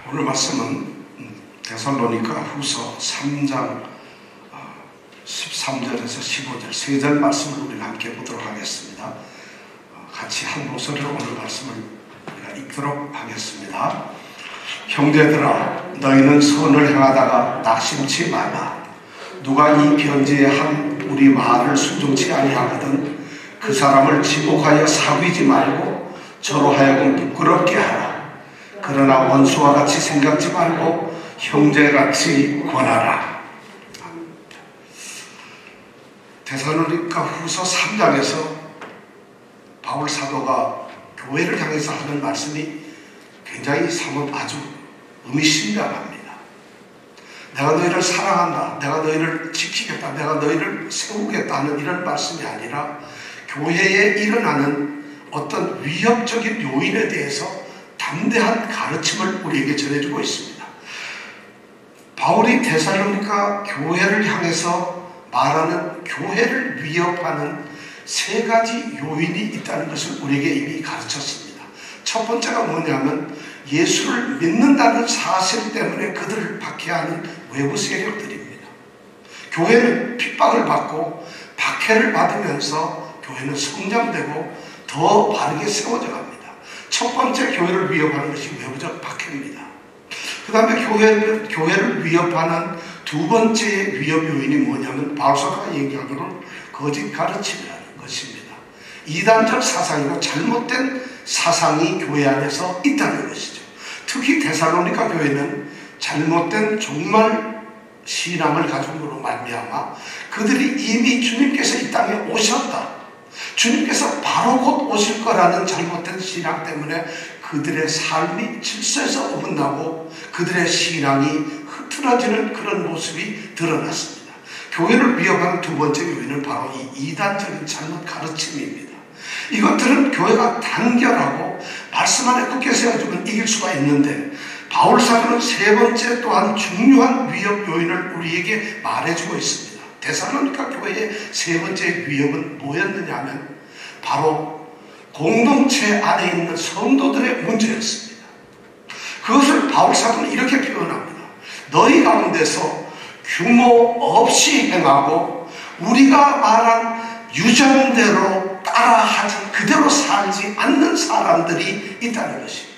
오늘 말씀은 데살로니가 후서 3장 13절에서 15절 3절 말씀을 우리가 함께 보도록 하겠습니다. 같이 한 목소리로 오늘 말씀을 우리가 읽도록 하겠습니다. 형제들아, 너희는 선을 행하다가 낙심치 말라. 누가 이 편지에 한 우리 말을 순종치 아니하거든 그 사람을 지목하여 사귀지 말고 저로 하여금 부끄럽게 하라. 그러나 원수와 같이 생각지 말고 형제같이 권하라. 데살로니가 후서 3장에서 바울 사도가 교회를 향해서 하는 말씀이 굉장히 아주 의미심장합니다. 내가 너희를 사랑한다, 내가 너희를 지키겠다, 내가 너희를 세우겠다 하는 이런 말씀이 아니라 교회에 일어나는 어떤 위협적인 요인에 대해서 담대한 가르침을 우리에게 전해주고 있습니다. 바울이 데살로니가 교회를 향해서 말하는 교회를 위협하는 3가지 요인이 있다는 것을 우리에게 이미 가르쳤습니다. 첫 번째가 뭐냐면 예수를 믿는다는 사실 때문에 그들을 박해하는 외부 세력들입니다. 교회는 핍박을 받고 박해를 받으면서 교회는 성장되고 더 바르게 세워져 갑니다. 첫 번째 교회를 위협하는 것이 외부적 박해입니다. 그 다음에 교회를 위협하는 두 번째 위협 요인이 뭐냐면 바울사도가 얘기하기로는 거짓 가르침이라는 것입니다. 이단적 사상이고 잘못된 사상이 교회 안에서 있다는 것이죠. 특히 데살로니가 교회는 잘못된 종말 신앙을 가짐으로 말미암아 그들이 이미 주님께서 이 땅에 오셨다, 주님께서 바로 곧 오실 거라는 잘못된 신앙 때문에 그들의 삶이 질서에서 어긋나고 그들의 신앙이 흐트러지는 그런 모습이 드러났습니다. 교회를 위협하는 두 번째 요인은 바로 이 이단적인 잘못 가르침입니다. 이것들은 교회가 단결하고 말씀 안에 굳게 세워주면 이길 수가 있는데 바울 사도는 세 번째 또한 중요한 위협 요인을 우리에게 말해주고 있습니다. 데살로니가 교회의 세 번째 위협은 뭐였느냐 하면 바로 공동체 안에 있는 성도들의 문제였습니다. 그것을 바울 사도는 이렇게 표현합니다. 너희 가운데서 규모 없이 행하고 우리가 말한 유전대로 따라하지 그대로 살지 않는 사람들이 있다는 것입니다.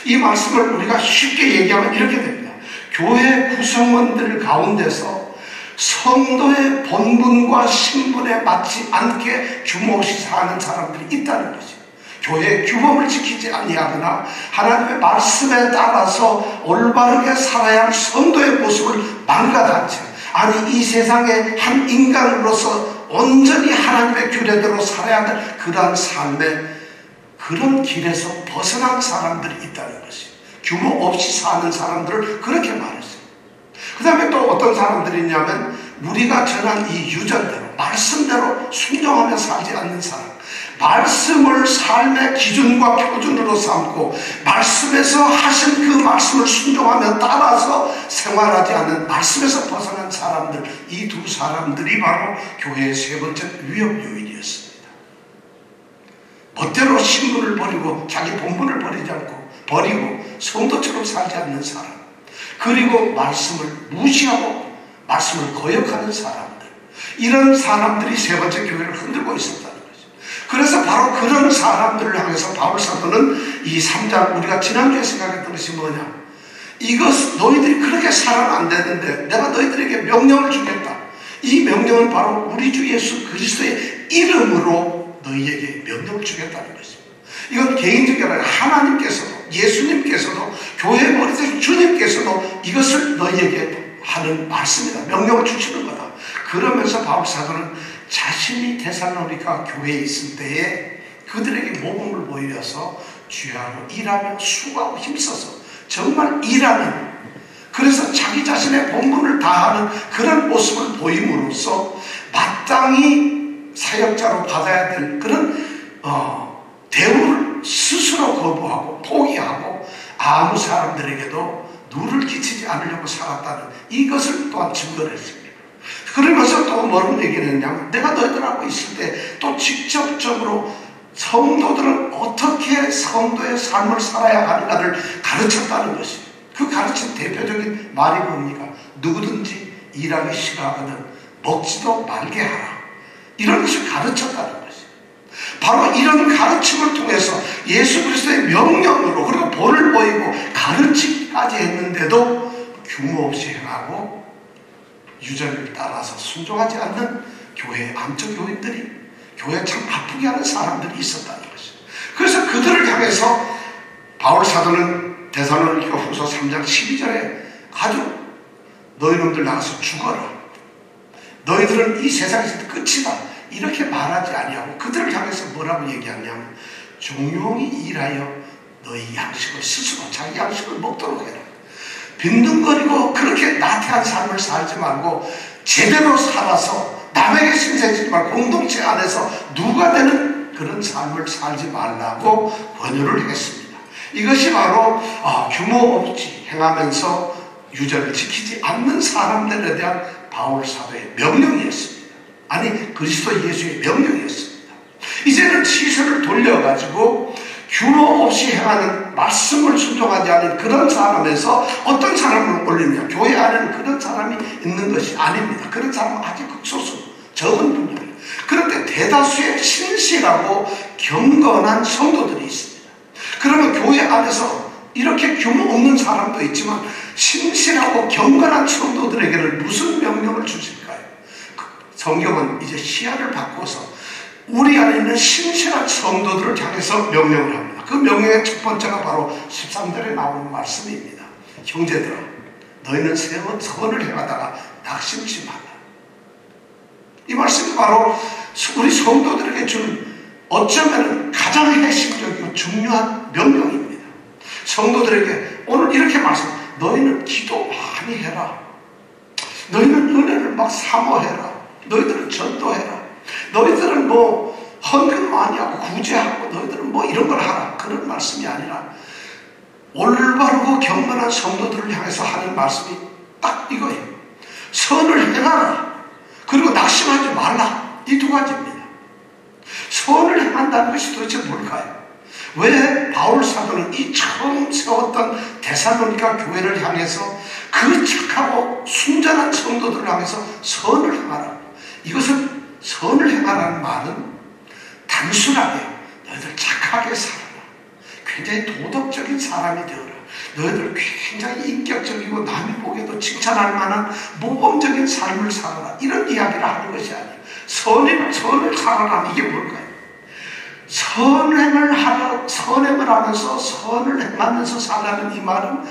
이 말씀을 우리가 쉽게 얘기하면 이렇게 됩니다. 교회 구성원들 가운데서 성도의 본분과 신분에 맞지 않게 규모 없이 사는 사람들이 있다는 것이죠. 교회의 규범을 지키지 아니하거나 하나님의 말씀에 따라서 올바르게 살아야 할 성도의 모습을 망각한 채, 아니 이 세상의 한 인간으로서 온전히 하나님의 규례대로 살아야 할 그러한 삶의 그런 길에서 벗어난 사람들이 있다는 것이죠. 규모 없이 사는 사람들을 그렇게 말했어요. 그 다음에 또 어떤 사람들이 있냐면 우리가 전한 이 유전대로 말씀대로 순종하며 살지 않는 사람, 말씀을 삶의 기준과 표준으로 삼고 말씀에서 하신 그 말씀을 순종하며 따라서 생활하지 않는 말씀에서 벗어난 사람들, 이 두 사람들이 바로 교회의 세 번째 위협 요인이었습니다. 멋대로 신분을 버리고 자기 본분을 버리고 성도처럼 살지 않는 사람, 그리고 말씀을 무시하고 말씀을 거역하는 사람들, 이런 사람들이 세 번째 교회를 흔들고 있었다는 거죠. 그래서 바로 그런 사람들을 향해서 바울 사도는 이 3장 우리가 지난주에 생각했던 것이 뭐냐, 이것 너희들이 그렇게 살아는 안 되는데 내가 너희들에게 명령을 주겠다. 이 명령은 바로 우리 주 예수 그리스도의 이름으로 너희에게 명령을 주겠다는 것입니다. 이건 개인적이 아니라 하나님께서도 예수님께서도 교회 머리대 주님께서도 이것을 너희에게 하는 말씀이다. 명령을 주시는 거다. 그러면서 바울 사도는 자신이 데살로니가 교회에 있을 때에 그들에게 모범을 보여서 주야로 일하며 수고하고 힘써서 정말 일하는, 그래서 자기 자신의 본분을 다하는 그런 모습을 보임으로써 마땅히 사역자로 받아야 될 그런 대우를 스스로 거부하고 포기하고 아무 사람들에게도 누를 끼치지 않으려고 살았다는 이것을 또한 증거를 했습니다. 그러면서 또 뭐라고 얘기를 했냐면 내가 너희들하고 있을 때 또 직접적으로 성도들은 어떻게 성도의 삶을 살아야 하는가를 가르쳤다는 것이에요. 그 가르친 대표적인 말이 뭡니까? 누구든지 일하기 싫어하거든 먹지도 말게 하라. 이런 것을 가르쳤다는 것이에요. 바로 이런 가르침을 통해서 예수 그리스도의 명령으로 그리고 본을 보이고 가르치기까지 했는데도 규모 없이 행하고 유전을 따라서 순종하지 않는 교회 암적 교인들이, 교회 참 아프게 하는 사람들이 있었다는 것이죠. 그래서 그들을 향해서 바울 사도는 데살로니가 후서 3장 12절에 아주 너희놈들 나가서 죽어라. 너희들은 이 세상에서 끝이다. 이렇게 말하지 아니하고 그들을 향해서 뭐라고 얘기하냐면 종용이 일하여 너희 양식을 스스로 자기 양식을 먹도록 해라. 빈둥거리고 그렇게 나태한 삶을 살지 말고 제대로 살아서 남에게 신세지지 말고 공동체 안에서 누가 되는 그런 삶을 살지 말라고 권유를 했습니다. 이것이 바로 규모 없이 행하면서 유전을 지키지 않는 사람들에 대한 바울 사도의 명령이었습니다. 아니 그리스도 예수의 명령이었습니다. 이제는 시선을 돌려가지고 규모 없이 행하는 말씀을 순종하지 않은 그런 사람에서 어떤 사람을 올리냐, 교회 안에는 그런 사람이 있는 것이 아닙니다. 그런 사람은 아주 극소수, 적은 분입니다. 그런데 대다수의 신실하고 경건한 성도들이 있습니다. 그러면 교회 안에서 이렇게 규모 없는 사람도 있지만 신실하고 경건한 성도들에게는 무슨 명령을 주실까요? 성경은 이제 시야를 바꿔서 우리 안에 있는 신실한 성도들을 향해서 명령을 합니다. 그 명령의 첫 번째가 바로 13절에 나오는 말씀입니다. 형제들아, 너희는 선을 행하다가 낙심치 말라. 이 말씀이 바로 우리 성도들에게 준 어쩌면 가장 핵심적이고 중요한 명령입니다. 성도들에게 오늘 이렇게 너희는 기도 많이 해라. 너희는 은혜를 막 사모해라. 너희들은 전도해라. 너희들은 헌금 많이 하고 구제하고 너희들은 이런 걸 하라. 그런 말씀이 아니라 올바르고 경건한 성도들을 향해서 하는 말씀이 딱 이거예요. 선을 행하라. 그리고 낙심하지 말라. 이 두 가지입니다. 선을 행한다는 것이 도대체 뭘까요? 왜 바울 사도는 이 처음 세웠던 데살로니가 교회를 향해서 그 착하고 순전한 성도들을 향해서 선을 행하라. 이것은 선을 행하라는 말은 단순하게 너희들 착하게 살아라. 굉장히 도덕적인 사람이 되어라. 너희들 굉장히 인격적이고 남이 보기에도 칭찬할 만한 모범적인 삶을 살아라. 이런 이야기를 하는 것이 아니에요. 선을 살아라. 이게 뭘까요? 선행을 하면서 선을 행하면서 살라는 이 말은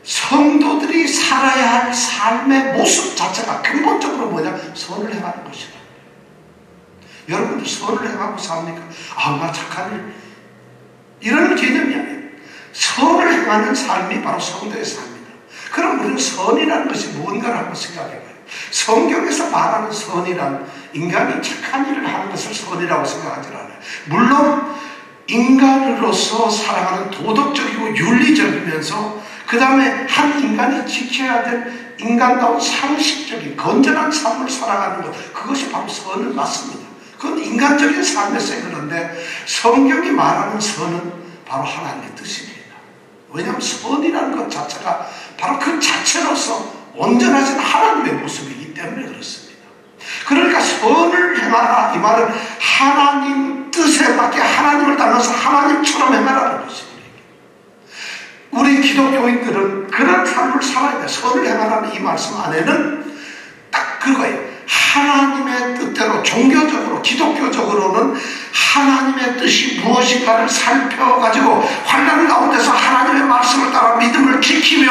성도들이 살아야 할 삶의 모습 자체가 근본적으로 뭐냐? 선을 행하는 것이다. 여러분들 선을 행하고 삽니까? 나 착한 일. 이런 개념이 아니에요. 선을 행하는 삶이 바로 성도의 삶이다. 그럼 우리는 선이라는 것이 뭔가를 한번 생각해봐요. 성경에서 말하는 선이란 인간이 착한 일을 하는 것을 선이라고 생각하지 않아요. 물론 인간으로서 살아가는 도덕적이고 윤리적이면서 그 다음에 한 인간이 지켜야 될 인간다운 상식적인 건전한 삶을 살아가는 것, 그것이 바로 선은 맞습니다. 그건 인간적인 삶에서의 그런데 성경이 말하는 선은 바로 하나님의 뜻입니다. 왜냐하면 선이라는 것 자체가 바로 그 자체로서 온전하신 하나님의 모습이기 때문에 그렇습니다. 그러니까 선을 행하라 이 말은 하나님 뜻에 맞게 하나님을 닮아서 하나님처럼 행하라는 것입니다. 우리 기독교인들은 그런 삶을 살아야 돼. 선을 행하라는 이 말씀 안에는 딱 그거예요. 하나님의 뜻대로 종교적으로 기독교적으로는 하나님의 뜻이 무엇인가를 살펴가지고 환난 가운데서 하나님의 말씀을 따라 믿음을 지키며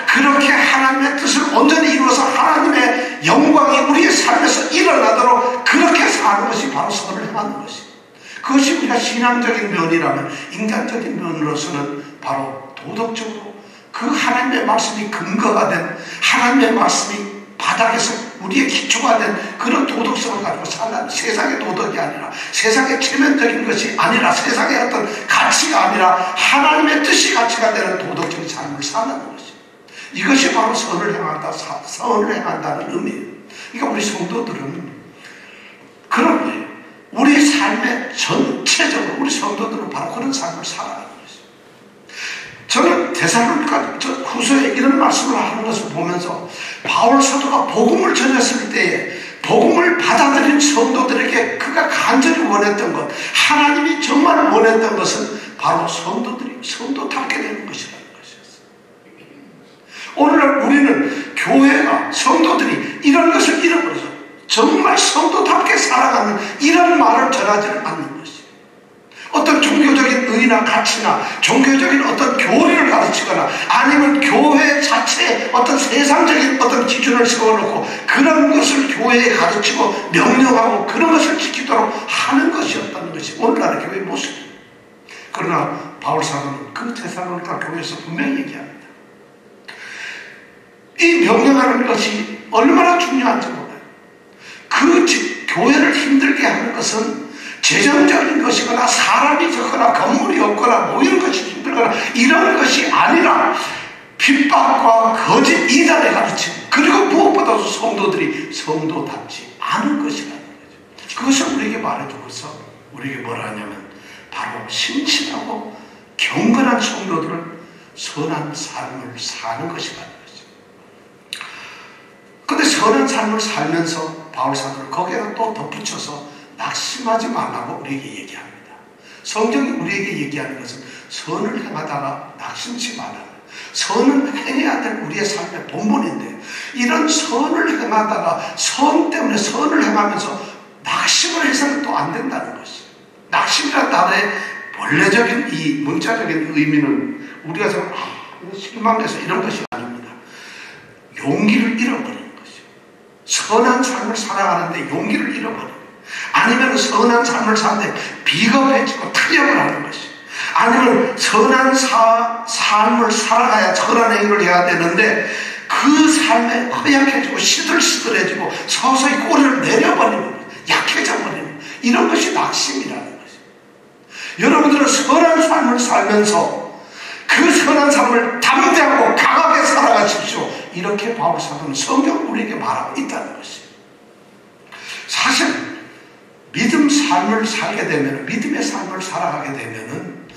그렇게 하나님의 뜻을 온전히 이루어서 하나님의 영광이 우리의 삶에서 일어나도록 그렇게 사는 것이 바로 선을 행하는 것입니다. 그것이 우리가 신앙적인 면이라면 인간적인 면으로서는 바로 도덕적으로 그 하나님의 말씀이 근거가 된 하나님의 말씀이 바닥에서 우리의 기초가 된 그런 도덕성을 가지고 살라는 세상의 도덕이 아니라 세상의 체면적인 것이 아니라 세상의 어떤 가치가 아니라 하나님의 뜻이 가치가 되는 도덕적인 삶을 사는 것이 이것이 바로 선을 행한다는 의미예요. 그러니까 우리 성도들은 그런 거예요. 우리 삶의 전체적으로 우리 성도들은 바로 그런 삶을 살아가는 것입니다. 저는 데살로니가 후서에 이런 말씀을 하는 것을 보면서 바울 사도가 복음을 전했을 때에 복음을 받아들인 성도들에게 그가 간절히 원했던 것, 하나님이 정말 원했던 것은 바로 성도들이 성도답게 되는 것이라는 것이었어요. 오늘날 우리는 교회가 성도들이 이런 것을 잃어버려서 정말 성도답게 살아가는 이런 말을 전하지는 않는 것이에요. 어떤 종교적인 의의나 가치나 종교적인 어떤 교리를 가르치거나 아니면 교회 자체에 어떤 세상적인 어떤 기준을 세워놓고 그런 것을 교회에 가르치고 명령하고 그런 것을 지키도록 하는 것이었다는 것이 오늘날의 교회의 모습입니다. 그러나 바울 사도는 그 데살로니가 교회에서 분명히 얘기합니다. 이 명령하는 것이 얼마나 중요한지 몰라요. 그 교회를 힘들게 하는 것은 재정적인 것이거나 사람이 적거나 건물이 없거나 모이는 것이 힘들거나 이런 것이 아니라 핍박과 거짓 이단의 가르침, 그리고 무엇보다도 성도들이 성도답지 않은 것이라는 거죠. 그것을 우리에게 말해주고서 우리에게 뭐라 하냐면 바로 신실하고 경건한 성도들은 선한 삶을 사는 것이라는 거죠. 그런데 선한 삶을 살면서 바울 사도는 거기에다 또 덧붙여서 낙심하지 말라고 우리에게 얘기합니다. 성경이 우리에게 얘기하는 것은 선을 행하다가 낙심치 말라. 선은 행해야 될 우리의 삶의 본분인데 이런 선을 행하다가 선 때문에 선을 행하면서 낙심을 해서는 또 안 된다는 것이에요. 낙심이라는 단어의 원래적인 이 문자적인 의미는 우리가 좀 실망해서 이런 것이 아닙니다. 용기를 잃어버리는 것이에요. 선한 삶을 살아가는데 용기를 잃어버리는, 아니면 선한 삶을 사는데 비겁해지고 타협을 하는 것이에요. 아니면 선한 삶을 살아가야 선한 행위를 해야 되는데 그 삶에 허약해지고 시들시들해지고 서서히 꼬리를 내려버리는 거예요. 약해져 버리는, 이런 것이 낙심이라는 것이에요. 여러분들은 선한 삶을 살면서 그 선한 삶을 담대하고 강하게 살아가십시오. 이렇게 바울 사도는 성경 우리에게 말하고 있다는 것이에요. 사실 믿음 삶을 살게 되면, 믿음의 삶을 살아가게 되면은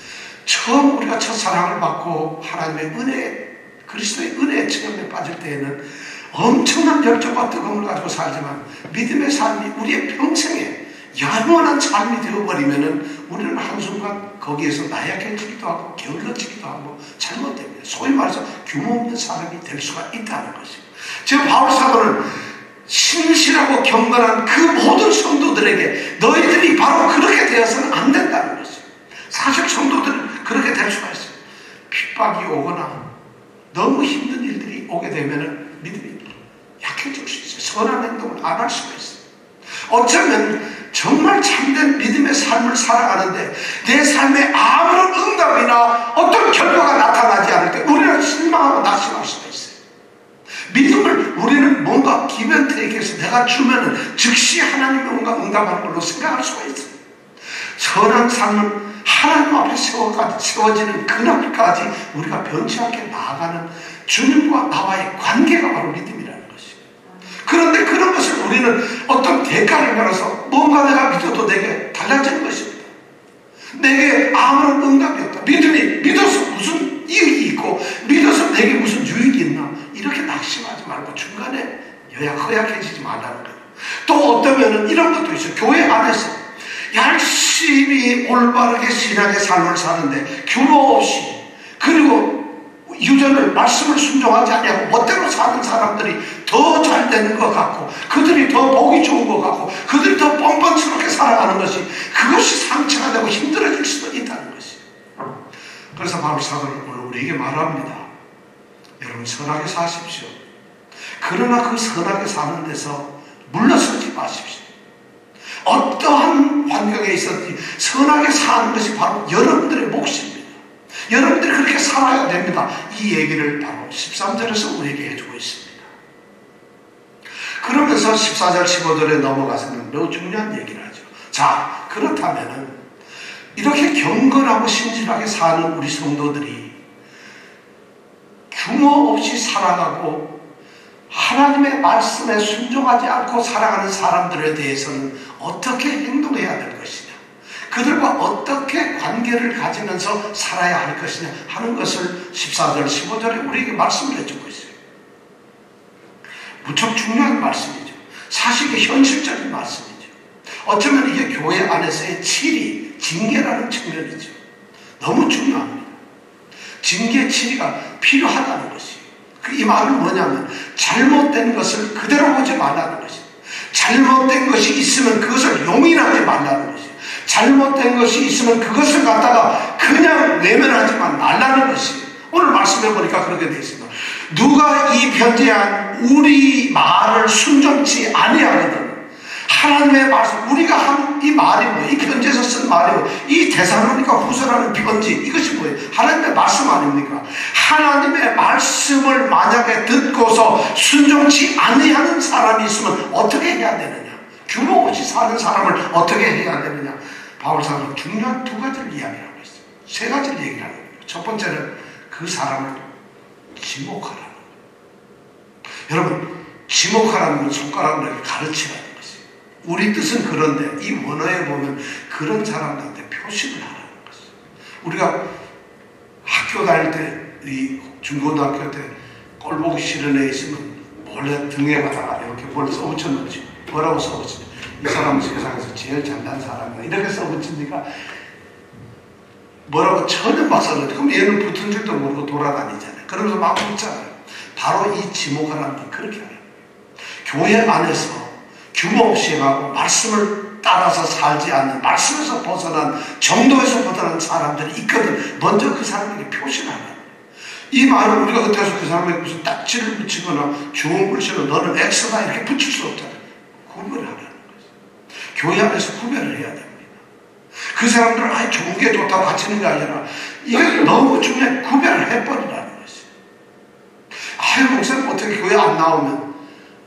처음 우리가 첫사랑을 받고 하나님의 은혜, 그리스도의 은혜의 체험에 빠질 때에는 엄청난 열정과 뜨거움을 가지고 살지만 믿음의 삶이 우리의 평생에 영원한 삶이 되어버리면은 우리는 한순간 거기에서 나약해지기도 하고 게을러지기도 하고 잘못됩니다. 소위 말해서 규모 없는 사람이 될 수가 있다는 것이죠. 지금 바울 사도는 신실하고 경건한 그 모든 성도들에게 너희들이 바로 그렇게 되어서는 안 된다는 것이죠. 사실 성도들은 그렇게 될 수가 있어요. 핍박이 오거나 너무 힘든 일들이 오게 되면 믿음이 약해질 수 있어요. 선한 행동을 안 할 수가 있어요. 어쩌면 정말 참된 믿음의 삶을 살아가는데 내 삶에 아무런 응답이나 어떤 결과가 나타나지 않을 때 우리는 실망하고 낙심할 수가 있어요. 믿음을 우리는 뭔가 기면태에게서 내가 주면은 즉시 하나님이 뭔가 응답하는 걸로 생각할 수가 있어요. 선한 삶은 하나님 앞에 세워지는 그날까지 우리가 변치 않게 나아가는 주님과 나와의 관계가 바로 믿음이라는 것이에요. 그런데 그런 것을 우리는 어떤 대가를 걸어서 뭔가 내가 믿어도 내게 달라지는 것입니다. 내게 아무런 응답이 없다. 믿음이 믿어서 무슨 이익이 있고 믿어서 내게 무슨 유익이 있나, 이렇게 낙심하지 말고 중간에 허약해지지 말라는 거예요. 또 어떠면 이런 것도 있어요. 교회 안에서 열심히 올바르게 신앙의 삶을 사는데 규모 없이, 그리고 유전을 말씀을 순종하지 않냐고 멋대로 사는 사람들이 더 잘 되는 것 같고 그들이 더 보기 좋은 것 같고 그들이 더 뻔뻔스럽게 살아가는 것이, 그것이 상처가 되고 힘들어질 수도 있다는 것이. 그래서 바울 사도는 오늘 우리에게 말합니다. 여러분 선하게 사십시오. 그러나 그 선하게 사는 데서 물러서지 마십시오. 어떠한 환경에 있었든지 선하게 사는 것이 바로 여러분들의 몫입니다. 여러분들이 그렇게 살아야 됩니다. 이 얘기를 바로 13절에서 우리에게 해주고 있습니다. 그러면서 14절 15절에 넘어가서는 매우 중요한 얘기를 하죠. 자, 그렇다면은 이렇게 경건하고 신실하게 사는 우리 성도들이 규모 없이 살아가고 하나님의 말씀에 순종하지 않고 살아가는 사람들에 대해서는 어떻게 행동해야 될 것이냐, 그들과 어떻게 관계를 가지면서 살아야 할 것이냐 하는 것을 14절, 15절에 우리에게 말씀을 해주고 있어요. 무척 중요한 말씀이죠. 사실이 현실적인 말씀이죠. 어쩌면 이게 교회 안에서의 치리, 징계라는 측면이죠. 너무 중요합니다. 징계, 치리가 필요하다는 것이에요. 이 말은 뭐냐면 잘못된 것을 그대로 보지 말라는 것이에요. 잘못된 것이 있으면 그것을 용인하지 말라는 것이에요. 잘못된 것이 있으면 그것을 갖다가 그냥 외면하지만 말라는 것이에요. 오늘 말씀해 보니까 그렇게 되어 있습니다. 누가 이 편지한 우리 말을 순종치 아니하거든. 하나님의 말씀, 우리가 한 이 말이 뭐예요? 이 편지에서 쓴 말이 뭐예요? 이 데살로니가 후서라는 편지, 이것이 뭐예요? 하나님의 말씀 아닙니까? 하나님의 말씀을 만약에 듣고서 순종치 아니하는 사람이 있으면 어떻게 해야 되느냐? 규모 없이 사는 사람을 어떻게 해야 되느냐? 바울 사도는 중요한 두 가지를 이야기하고 있어요. 세 가지를 얘기하는 거예요. 첫 번째는 그 사람을 지목하라는 거예요. 여러분, 지목하라는 건 손가락으로 이렇게 가르치라는 거예요. 우리 뜻은 그런데 이 원어에 보면 그런 사람들한테 표식을 하라는 것이에요. 우리가 학교 다닐 때, 이 중고등학교 때 꼴보기 싫은 애 있으면 몰래 등에다가 이렇게 몰래 써붙였는지 뭐라고 써붙이냐, 이 사람은 세상에서 제일 잘난 사람이야 이렇게 써붙이니까 뭐라고 전혀 막 써놓지. 그럼 얘는 붙은 줄도 모르고 돌아다니잖아요. 그러면서 막 붙잖아요. 바로 이 지목하라는 게 그렇게 하는 거예요. 교회 안에서 규모 없이 행하고 말씀을 따라서 살지 않는, 말씀에서 벗어난, 정도에서 벗어난 사람들이 있거든. 먼저 그 사람에게 표시를 하는 거예요. 이 말은 우리가 그때서 그 사람에게 무슨 딱지를 붙이거나 주홍 글씨로 너는 X다 이렇게 붙일 수 없잖아요. 구별을 하라는 거죠. 교회 안에서 구별을 해야 됩니다. 그 사람들은 아예 좋은 게 좋다고 가르치는 게 아니라 이게 너무 중요해. 구별을 해버리라는 것이에요. 아유, 목사님 어떻게 교회 안 나오면,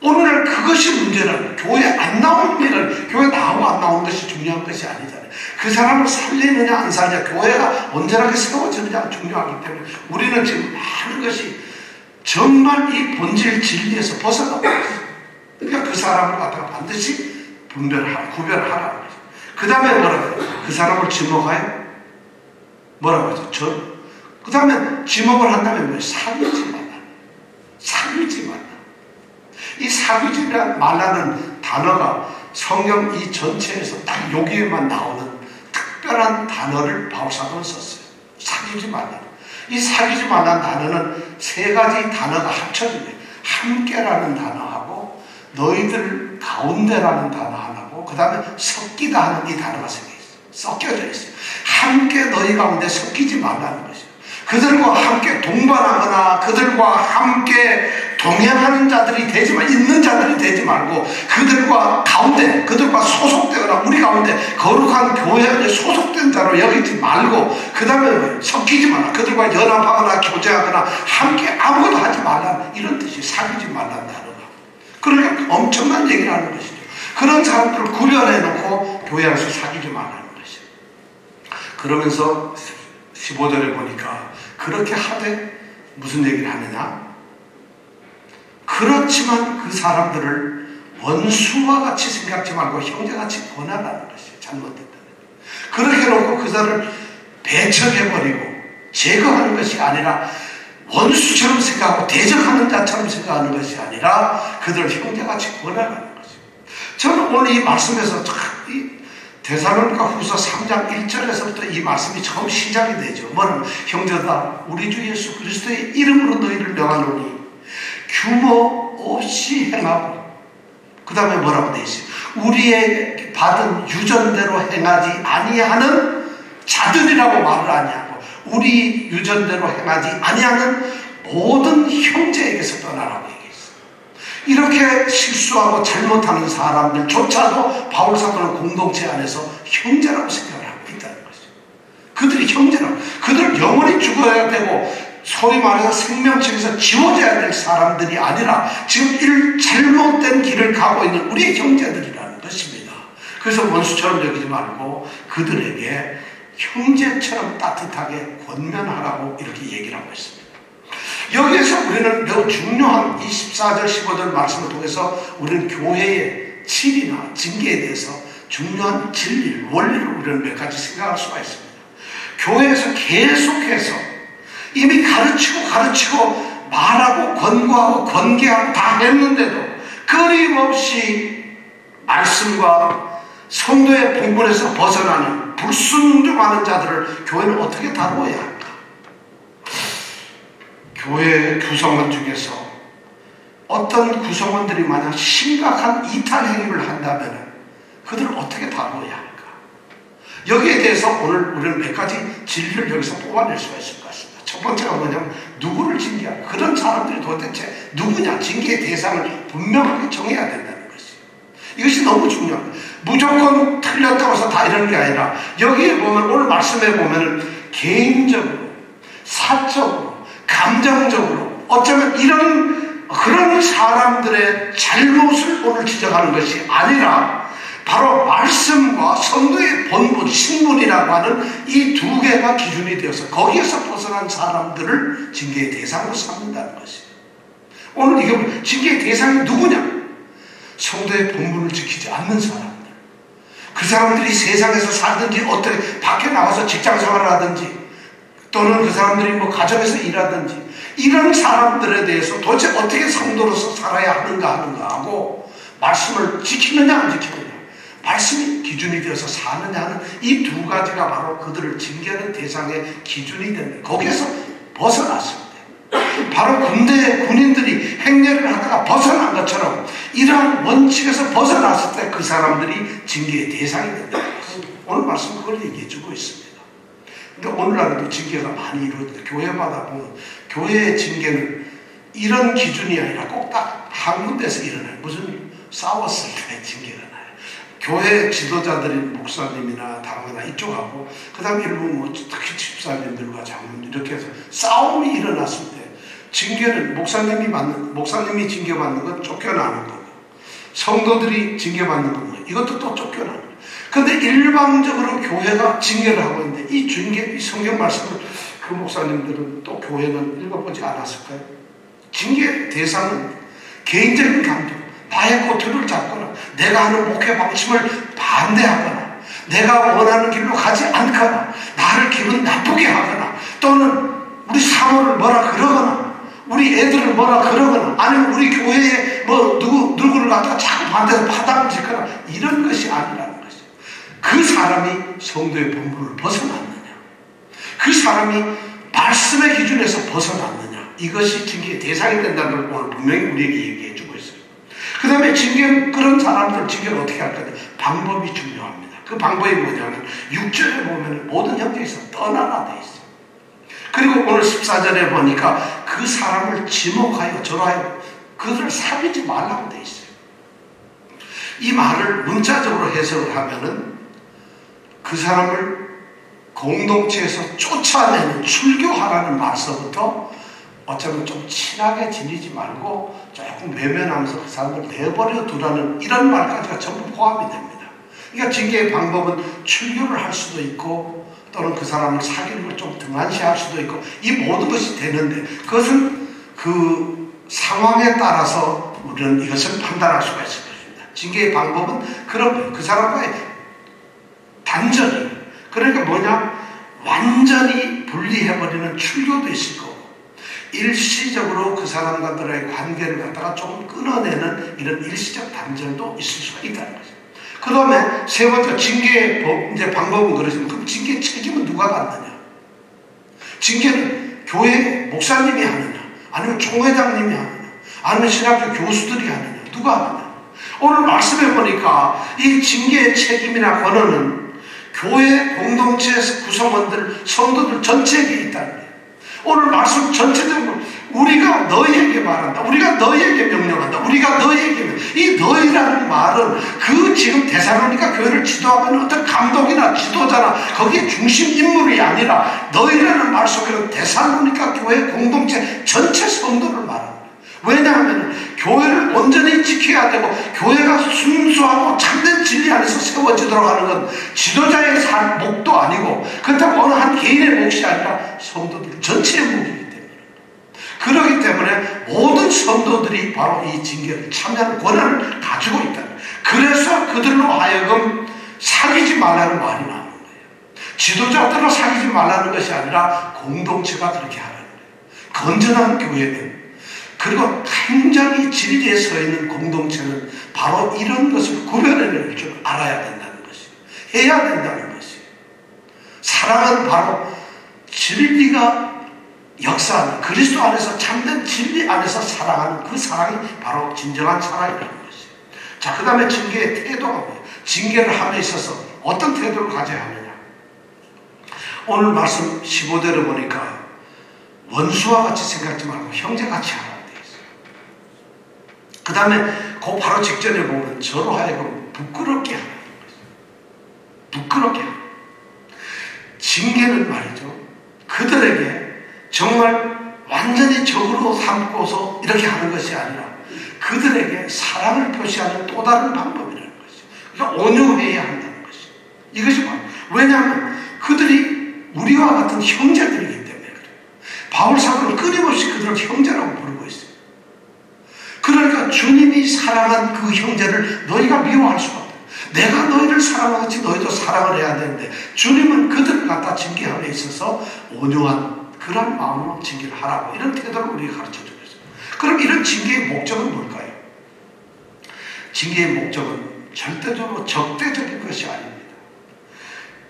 오늘날 그것이 문제라는 거예요. 교회 안 나오는 일은 교회 나오고 안 나오는 것이 중요한 것이 아니잖아요. 그 사람을 살리느냐 안 살리느냐, 교회가 온전하게 세워지느냐가 중요하기 때문에 우리는 지금 많은 것이 정말 이 본질 진리에서 벗어나고 있어요. 그러니까 그 사람을 갖다가 반드시 구별하라는 거죠. 그 다음에 뭐라고 해요? 그 사람을 지목하여 뭐라고 하죠? 그 다음에 지목을 한다면 뭐예요? 사귀지 말라. 사귀지 말라. 이 사귀지 말라는 단어가 성경 이 전체에서 딱 여기에만 나오는 특별한 단어를 바울 사도는 썼어요. 사귀지 말라. 이 사귀지 말라는 단어는 세 가지 단어가 합쳐진 거예요. 함께라는 단어하고 너희들 가운데라는 단어 하나고 그 다음에 섞이다 하는 이 단어가 섞여져 있어요. 함께 너희 가운데 섞이지 말라는 것이에요. 그들과 함께 동반하거나 그들과 함께 동행하는 자들이 되지만 있는 자들이 되지 말고 그들과 가운데, 그들과 소속되거나 우리 가운데 거룩한 교회에 소속된 자로 여기지 말고 그 다음에 섞이지 말라. 그들과 연합하거나 교제하거나 함께 아무것도 하지 말라. 이런 뜻이 사귀지 말라는 단어가. 그러니까 엄청난 얘기를 하는 것이죠. 그런 사람들을 구별해놓고 교회 안에서 사귀지 말라는 것이죠. 그러면서 15절에 보니까 그렇게 하되 무슨 얘기를 하느냐? 그렇지만 그 사람들을 원수와 같이 생각지 말고 형제같이 권하라는 것이에요. 잘못됐다는. 그렇게 놓고 그들을 배척해버리고 제거하는 것이 아니라 원수처럼 생각하고 대적하는 자처럼 생각하는 것이 아니라 그들을 형제같이 권하라는 것이에요. 저는 오늘 이 말씀에서 이 데살로니가 후서 3장 1절에서부터 이 말씀이 처음 시작이 되죠. 뭐는 형제다 우리 주 예수 그리스도의 이름으로 너희를 명하노니 규모 없이 행하고 그 다음에 뭐라고 되어 있어요? 우리의 받은 유전대로 행하지 아니하는 자들이라고 말을 아니하고 우리 유전대로 행하지 아니하는 모든 형제에게서 떠나라고 얘기했어요. 이렇게 실수하고 잘못하는 사람들조차도 바울 사도는 공동체 안에서 형제라고 생각을 하고 있다는 것이죠. 그들이 형제라고, 그들은 영원히 죽어야 되고 소위 말해서 생명체에서 지워져야 될 사람들이 아니라 지금 잘못된 길을 가고 있는 우리의 형제들이라는 것입니다. 그래서 원수처럼 여기지 말고 그들에게 형제처럼 따뜻하게 권면하라고 이렇게 얘기를 하고 있습니다. 여기에서 우리는 매우 중요한 이 14절 15절 말씀을 통해서 우리는 교회의 질이나 징계에 대해서 중요한 진리, 원리를 우리는 몇 가지 생각할 수가 있습니다. 교회에서 계속해서 이미 가르치고 말하고 권고하고 권계하고 다 했는데도 끊임없이 말씀과 성도의 본분에서 벗어나는 불순종하는 자들을 교회는 어떻게 다루어야 할까? 교회 구성원 중에서 어떤 구성원들이 만약 심각한 이탈 행위를 한다면 그들을 어떻게 다루어야 할까? 여기에 대해서 오늘 우리는 몇 가지 진리를 여기서 뽑아낼 수가 있을 것 같습니다. 첫 번째가 뭐냐면 누구를 징계할까? 그런 사람들이 도대체 누구냐? 징계의 대상을 분명하게 정해야 된다는 것이. 이것이 너무 중요합니다. 무조건 틀렸다고 해서 다 이런 게 아니라 여기에 보면 오늘 말씀에 보면은 개인적으로, 사적으로, 감정적으로 어쩌면 그런 사람들의 잘못을 오늘 지적하는 것이 아니라 바로 말씀과 성도의 본분, 신분이라고 하는 이 두 개가 기준이 되어서 거기에서 벗어난 사람들을 징계의 대상으로 삼는다는 것이에요. 오늘 이게 징계의 대상이 누구냐? 성도의 본분을 지키지 않는 사람들. 그 사람들이 세상에서 살든지 어떻게 밖에 나가서 직장 생활을 하든지 또는 그 사람들이 뭐 가정에서 일하든지 이런 사람들에 대해서 도대체 어떻게 성도로서 살아야 하는가 하고 말씀을 지키느냐 안 지키느냐, 말씀이 기준이 되어서 사느냐 하는 이 두 가지가 바로 그들을 징계하는 대상의 기준이 되는, 거기에서 벗어났을 때 바로 군인들이 행렬을 하다가 벗어난 것처럼 이러한 원칙에서 벗어났을 때 그 사람들이 징계의 대상이 된다. 오늘 말씀 그걸 얘기해 주고 있습니다. 근데 오늘날에도 징계가 많이 이루어집니다. 교회마다 보면 교회의 징계는 이런 기준이 아니라 꼭 딱 한 군데서 일어나요. 무슨 싸웠을 때 징계가 나요. 교회 지도자들이 목사님이나 당회나 이쪽하고 그 다음에 일부 특히 집사님들과 장로님 이렇게 해서 싸움이 일어났을 때 징계는 목사님이 징계받는 건 쫓겨나는 거고 성도들이 징계받는 건 이것도 또 쫓겨나는 거예요. 그런데 일방적으로 교회가 징계를 하고 있는데 이 성경 말씀을 그 목사님들은 또 교회는 읽어보지 않았을까요? 징계 대상은 개인적인 감정, 나의 꼬투리를 잡거나 내가 하는 목회 방침을 반대하거나 내가 원하는 길로 가지 않거나 나를 기분 나쁘게 하거나 또는 우리 사모를 뭐라 그러거나 우리 애들을 뭐라 그러거나 아니면 우리 교회에 누구를 갖다가 자꾸 반대해서 파당을 짓거나 이런 것이 아니라는 것이죠. 그 사람이 성도의 본분을 벗어났느냐, 그 사람이 말씀의 기준에서 벗어났느냐, 이것이 징계의 대상이 된다는 걸 오늘 분명히 우리에게 얘기해 주고 있어요. 그 다음에 그런 사람들 징계를 어떻게 할 거냐, 방법이 중요합니다. 그 방법이 뭐냐면 6절에 보면 모든 형제에서 떠나라 돼 있어요. 그리고 오늘 14절에 보니까 그 사람을 지목하여 절하여 그들을 사귀지 말라고 돼 있어요. 이 말을 문자적으로 해석을 하면은 그 사람을 공동체에서 쫓아내는 출교하라는 말서부터 어쩌면 좀 친하게 지내지 말고 조금 외면하면서 그 사람을 내버려 두라는 이런 말까지가 전부 포함이 됩니다. 그러니까 징계의 방법은 출교를 할 수도 있고 또는 그 사람을 사귀는 걸 좀 등한시할 수도 있고 이 모든 것이 되는데 그것은 그 상황에 따라서 우리는 이것을 판단할 수가 있을 것입니다. 징계의 방법은 그런 그 사람과의 단절이, 그러니까 뭐냐, 완전히 분리해버리는 출교도 있을 거고 일시적으로 그 사람과들의 관계를 갖다가 조금 끊어내는 이런 일시적 단절도 있을 수가 있다는 거죠. 그 다음에 세 번째 징계의 이제 방법은 그러시면 그럼 징계 책임은 누가 갖느냐? 징계는 교회 목사님이 하느냐, 아니면 총회장님이 하느냐, 아니면 신학교 교수들이 하느냐, 누가 하느냐? 오늘 말씀해 보니까 이 징계의 책임이나 권한은 교회 공동체 구성원들, 성도들 전체에게 있다는 거예요. 오늘 말씀 전체적으로 우리가 너희에게 말한다, 우리가 너희에게 명령한다, 우리가 너희에게, 이 너희라는 말은 그 지금 데살로니가 교회를 지도하는 어떤 감독이나 지도자나 거기에 중심 인물이 아니라 너희라는 말 속에는 데살로니가 교회 공동체 전체 성도를 말합니다. 왜냐하면 교회를 온전히 지켜야 되고 교회가 순수하고 참된 진리 안에서 세워지도록 하는 건 지도자의 목도 아니고 그렇다고 어느 한 개인의 몫이 아니라 성도들 전체의 몫이기 때문에, 그렇기 때문에 성도들이 바로 이 징계를 참여하는 권한을 가지고 있다. 그래서 그들로 하여금 사귀지 말라는 말이 나오는 거예요. 지도자들로 사귀지 말라는 것이 아니라 공동체가 그렇게 하라는 거예요. 건전한 교회는, 그리고 굉장히 진리에 서 있는 공동체는 바로 이런 것을 구별해낼 줄 알아야 된다는 것이에요. 해야 된다는 것이에요. 사랑은 바로 진리가 역사하는, 그리스도 안에서 참된 진리 안에서 사랑하는 그 사랑이 바로 진정한 사랑이라는 것이에요. 자, 그 다음에 징계의 태도가 뭐예요? 징계를 함에 있어서 어떤 태도를 가져야 하느냐? 오늘 말씀 15대를 보니까 원수와 같이 생각하지 말고 형제같이 하라고 되어 있어요. 그 다음에 그 바로 직전에 보면 저로 하여금 부끄럽게 하라는 것이에요. 부끄럽게 하라. 징계는 말이죠, 그들에게 정말 완전히 적으로 삼고서 이렇게 하는 것이 아니라 그들에게 사랑을 표시하는 또 다른 방법이라는 것이죠. 그러니까 온유해야 한다는 것이죠. 이것이 바로, 왜냐하면 그들이 우리와 같은 형제들이기 때문에 그래요. 바울 사도는 끊임없이 그들을 형제라고 부르고 있어요. 그러니까 주님이 사랑한 그 형제를 너희가 미워할 수가 없다. 내가 너희를 사랑하듯이 너희도 사랑을 해야 되는데 주님은 그들을 갖다 징계함에 있어서 온유한 그런 마음으로 징계를 하라고, 이런 태도를 우리가 가르쳐주고 있어요. 그럼 이런 징계의 목적은 뭘까요? 징계의 목적은 절대적으로 적대적인 것이 아닙니다.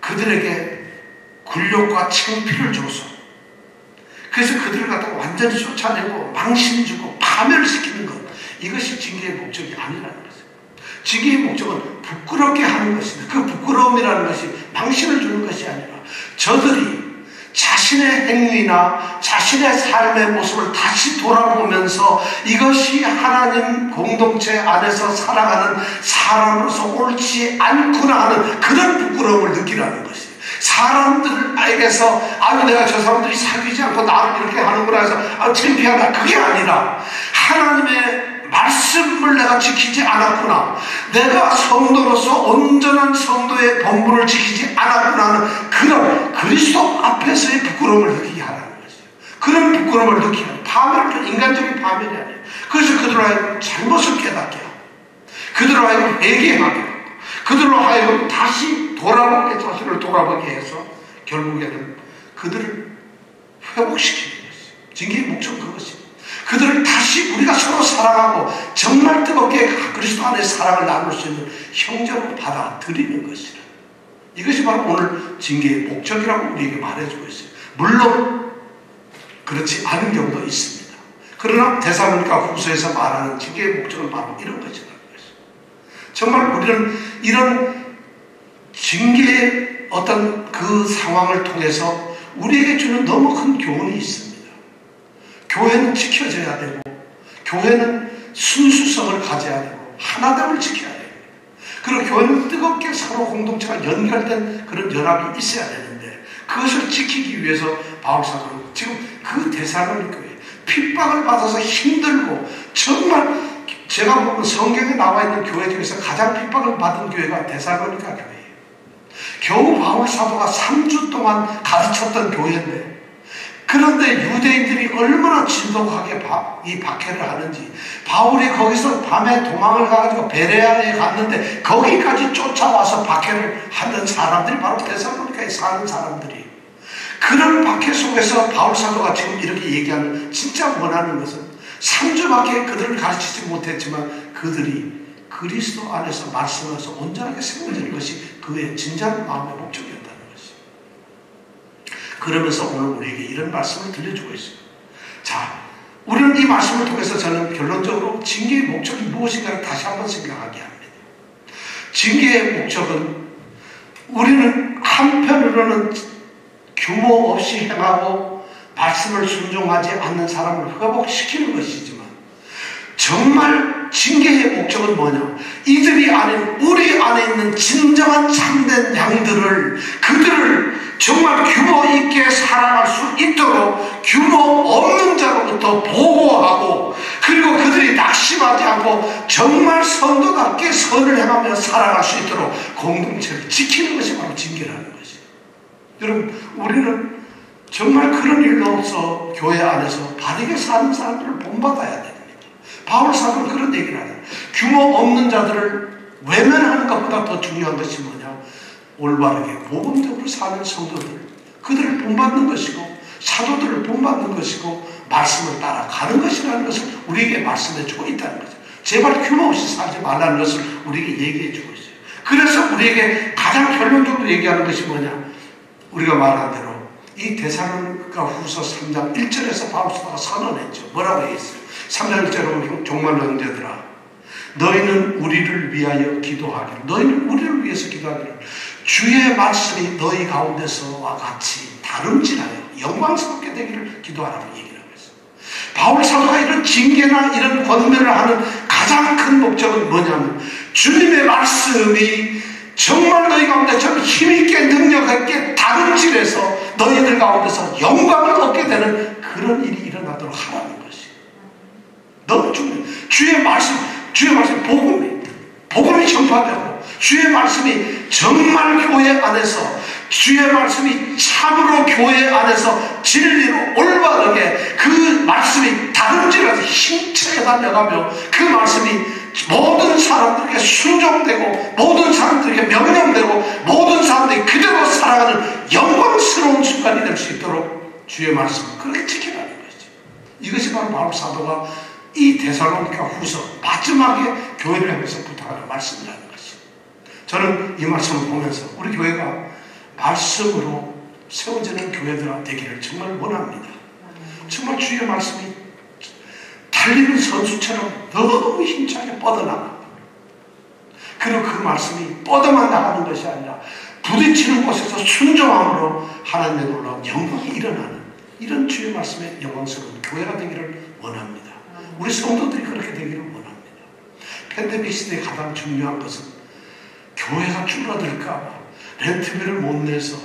그들에게 굴욕과 창피를 줘서, 그래서 그들을 갖다가 완전히 쫓아내고 망신주고 파멸시키는 것, 이것이 징계의 목적이 아니라는 것이에요. 징계의 목적은 부끄럽게 하는 것입니다. 그 부끄러움이라는 것이 망신을 주는 것이 아니라 저들이 자신의 행위나 자신의 삶의 모습을 다시 돌아보면서 이것이 하나님 공동체 안에서 살아가는 사람으로서 옳지 않구나 하는 그런 부끄러움을 느끼라는 것이에요. 사람들에게서 아유 내가 저 사람들이 사귀지 않고 나를 이렇게 하는구나 해서 창피하다, 그게 아니라 하나님의 말씀을 내가 지키지 않았구나, 내가 성도로서 온전한 성도의 본분을 지키지 않았구나 하는 그런 그리스도 앞에서의 부끄러움을 느끼게 하라는 것이에요. 그런 부끄러움을 느끼게 하는, 파멸은 인간적인 파멸이 아니에요. 그래서 그들로 하여금 잘못을 깨닫게 하고, 그들로 하여금 회개하게 하고, 그들로 하여금 다시 돌아보게, 자신을 돌아보게 해서 결국에는 그들을 회복시키는 것이에요. 징계의 목적은 그것입니다. 그들을 다시 우리가 서로 사랑하고 정말 뜨겁게 그리스도 안에 사랑을 나눌 수 있는 형제로 받아들이는 것이라. 이것이 바로 오늘 징계의 목적이라고 우리에게 말해주고 있어요. 물론 그렇지 않은 경우도 있습니다. 그러나 데살로니가 후서에서 말하는 징계의 목적은 바로 이런 것이라는 것이죠. 정말 우리는 이런 징계의 어떤 그 상황을 통해서 우리에게 주는 너무 큰 교훈이 있습니다. 교회는 지켜져야 되고, 교회는 순수성을 가져야 되고, 하나됨을 지켜야 돼요. 그리고 교회는 뜨겁게 서로 공동체가 연결된 그런 연합이 있어야 되는데, 그것을 지키기 위해서 바울 사도는 지금 그 데살로니 교회, 핍박을 받아서 힘들고, 정말 제가 보면 성경에 나와 있는 교회 중에서 가장 핍박을 받은 교회가 데살로니가 교회예요. 겨우 바울 사도가 3주 동안 가르쳤던 교회인데, 그런데 유대인들이 얼마나 진독하게 이 박해를 하는지, 바울이 거기서 밤에 도망을 가가지고 베레아에 갔는데 거기까지 쫓아와서 박해를 하는 사람들이 바로 데살로니가에 사는 사람들이, 그런 박해 속에서 바울 사도가 지금 이렇게 얘기하는, 진짜 원하는 것은 3주밖에 그들을 가르치지 못했지만 그들이 그리스도 안에서 말씀에서 온전하게 세워지는 것이 그의 진정한 마음의 목적이었다는 것이. 그러면서 오늘 우리에게 이런 말씀을 들려주고 있어요. 자, 우리는 이 말씀을 통해서 저는 결론적으로 징계의 목적이 무엇인가를 다시 한번 생각하게 합니다. 징계의 목적은 우리는 한편으로는 규모 없이 행하고 말씀을 순종하지 않는 사람을 회복시키는 것이지만, 정말 징계의 목적은 뭐냐? 이들이 아닌 우리 안에 있는 진정한 참된 양들을, 그들을 정말 규모 있게 살아갈 수 있도록 규모 없는 자로부터 보호하고, 그리고 그들이 낙심하지 않고 정말 성도답게 선을 행하며 살아갈 수 있도록 공동체를 지키는 것이 바로 징계라는 것이에요. 여러분, 우리는 정말 그런 일로서 교회 안에서 바르게 사는 사람들을 본받아야 됩니다. 바울 사도는 그런 얘기를 하잖아요. 규모 없는 자들을 외면하는 것보다 더 중요한 것이 뭐냐? 올바르게 모범적으로 사는 성도들, 그들을 본받는 것이고 사도들을 본받는 것이고 말씀을 따라가는 것이라는 것을 우리에게 말씀해 주고 있다는 거죠. 제발 규모 없이 살지 말라는 것을 우리에게 얘기해 주고 있어요. 그래서 우리에게 가장 결론적으로 얘기하는 것이 뭐냐? 우리가 말한 대로 이 데살로니가 후서 3장 1절에서 바울 사도가 선언했죠. 뭐라고 했어요? 3장 1절로 정말로 형제들아, 너희는 우리를 위하여 기도하기를, 너희는 우리를 위해서 기도하기를 주의 말씀이 너희 가운데서와 같이 다름질하여 영광스럽게 되기를 기도하라고 얘기를 하고 있어요. 바울 사도가 이런 징계나 이런 권면을 하는 가장 큰 목적은 뭐냐면 주님의 말씀이 정말 너희 가운데 좀 힘있게 능력있게 다름질해서 너희들 가운데서 영광을 얻게 되는 그런 일이 일어나도록 하라는 것이에요. 너무 중요해요. 주의 말씀 복음이 전파되고 주의 말씀이 정말 교회 안에서 주의 말씀이 참으로 교회 안에서 진리로 올바르게 그 말씀이 다름질해서 힘차게 달려가며 그 말씀이 모든 사람들에게 순종되고 모든 사람들에게 명령되고 모든 사람들이 그대로 살아가는 영광스러운 순간이 될 수 있도록 주의 말씀을 그렇게 지켜가는 것이죠. 이것이 바로 바울 사도가 이 데살로니가 후서 마지막에 교회를 향해서 부탁하는 말씀이라는 것이죠. 저는 이 말씀을 보면서 우리 교회가 말씀으로 세워지는 교회들아 되기를 정말 원합니다. 정말 주의 말씀이 달리는 선수처럼 너무 힘차게 뻗어나가. 그리고 그 말씀이 뻗어만 나가는 것이 아니라 부딪히는 곳에서 순종함으로 하나님의 놀라운 영광이 일어나는 이런 주의 말씀의 영광스러운 교회가 되기를 원합니다. 우리 성도들이 그렇게 되기를 원합니다. 팬데믹 시대에 가장 중요한 것은 교회가 줄어들까봐, 렌트비를 못 내서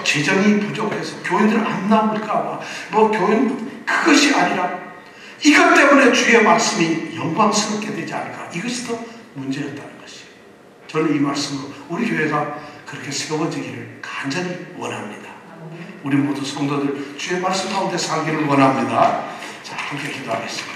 재정이 부족해서 교인들은 안 나올까봐, 교인 그것이 아니라 이것 때문에 주의 말씀이 영광스럽게 되지 않을까. 이것이 더 문제였다는 것이에요. 저는 이 말씀으로 우리 교회가 그렇게 세워지기를 간절히 원합니다. 우리 모두 성도들 주의 말씀 가운데 살기를 원합니다. 자, 함께 기도하겠습니다.